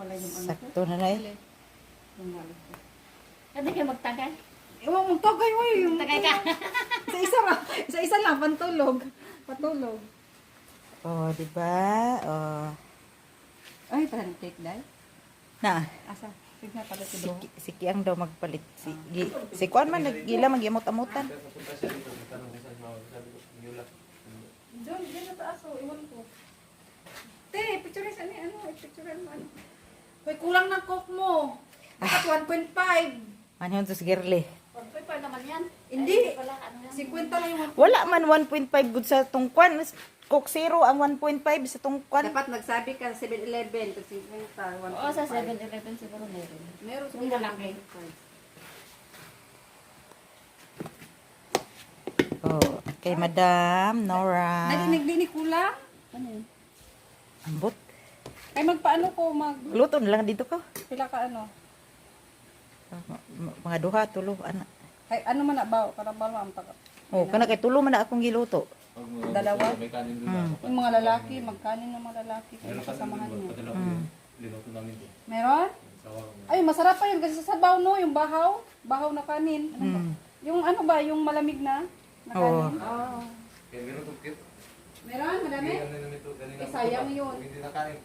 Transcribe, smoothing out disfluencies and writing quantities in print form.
pala yung ano ko. Sakto na na eh. Yung galit ko. Hindi kayo magtagay. Ewan mong tagay, wey. Yung Tagay ka. Isa lang, pantulog. Patulog. Oh, di ba? Oh. Ay, parang cake dahil. Na, Asa? Tignan pala si si, bro. si Kiang daw magpalit. Si Kuan man, nagila, mag-imot-amutan. Diyan sa taas, oh. Iwan ko. Te, picture sa ni ano, picture mo ano. Hoy, kulang na coke mo. Dapat 1.5. Ano yun to si Girly? 1.5 naman yan. Hindi. Wala, ano yan. 50 lang yung Wala man 1.5 good sa tungkwan. Coke Zero ang 1.5 sa tungkwan. Dapat nagsabi ka sa 7-Eleven kasi 50, 1.5. Oo, sa 7-Eleven siguro meron. Meron Yung malaki. Oh, kay Madam Nora. Nadinig din ni kulang. Ano yun? Ambot. Ay magpaano ko Luto na lang dito ko. pila ka ano. Mga duha, tulo, ana. Ay ano man na ba para ba ang pag. Oh, kana kay tulo man na akong giluto. Dalawa? May kanin doon. Yung mga lalaki, magkanin ng mga lalaki kung kasamahan niyo. Padala ko yung linuto namin doon. Meron? Ay, masarap pa yun kasi sa sabaw no, yung bahaw, bahaw na kanin. Ano ba? Yung ano ba, yung malamig na Oo. kanin? Oo. Kaya meron itong kit. Meron, madami? Ano nito kanina. Eh, sayang yun. Hindi na kanin.